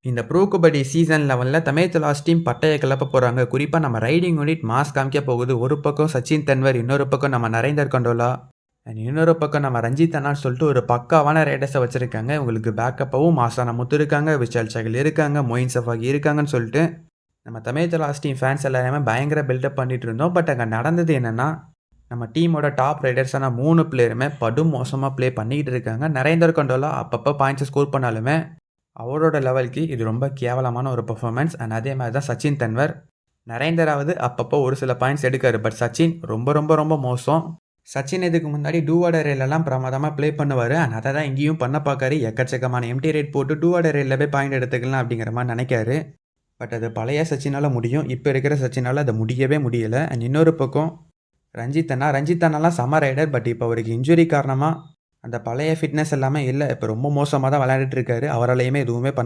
இந்த bro kabaddi season 11ல Tamil Thalaivas team பட்டைய கிளப்ப போறாங்க. குறிப்பா நம்ம ரைடிங் யூனிட் மாஸ் காமிக்க போகுது. ஒரு பக்கம் சச்சின் தன்வர், இன்னொரு பக்கம் நம்ம நரேந்தர் கண்டோலா, அண்ட் இன்னொரு பக்கம் நம்ம ரஞ்சித் அண்ணான்னு சொல்லிட்டு ஒரு பக்காவான ரைடர்ஸை வச்சிருக்காங்க. உங்களுக்கு பேக்கப்பாவும் மாசான முத்து இருக்காங்க, விஷால் சகல் இருக்காங்க, மொயின் சஃபாகி இருக்காங்கன்னு சொல்லிட்டு நம்ம தமிழ் தலாஸ் டீம் ஃபேன்ஸ் எல்லாருமே பயங்கர பில்டப் பண்ணிட்டு இருந்தோம். பட் அங்கே நடந்தது என்னன்னா, நம்ம டீமோட டாப் ரைடர்ஸான 3 பிளேயருமே படும் மோசமாக ப்ளே பண்ணிக்கிட்டு இருக்காங்க. நரேந்தர் கண்டோலா அப்பப்போ பாயிண்ட்ஸை ஸ்கோர் பண்ணாலுமே அவரோட லெவலுக்கு இது ரொம்ப கேவலமான ஒரு பெர்ஃபார்மன்ஸ். அண்ட் அதே மாதிரி தான் சச்சின் தன்வர். நரேந்தராவது அப்பப்போ ஒரு சில பாயிண்ட்ஸ் எடுக்காரு. பட் சச்சின் ரொம்ப ரொம்ப ரொம்ப மோசம். சச்சின் இதுக்கு முன்னாடி டூ ஆர்டர் ரேலெல்லாம் பிரமாதமாக ப்ளே பண்ணுவார். அண்ட் அதை தான் இங்கேயும் பண்ண பார்க்காரு. எக்கச்சக்கமான எம்டி ரேட் போட்டு டூ ஆர்டர் ரேலில் போய் பாயிண்ட் எடுத்துக்கலாம் அப்படிங்கிற மாதிரி நினைக்காரு. பட் அது பழைய சச்சினால் முடியும். இப்போ இருக்கிற சச்சினால் அது முடியவே முடியலை. அண்ட் இன்னொரு பக்கம் ரஞ்சித் அண்ணாலாம் செம ரைடர். பட் இப்போ அவருக்கு இன்ஜுரி காரணமாக அந்த பழைய ஃபிட்னஸ் எல்லாமே இல்லை. இப்போ ரொம்ப மோசமாக தான் விளையாடிட்டு இருக்காரு. அவராலையுமே எதுவுமே பண்ண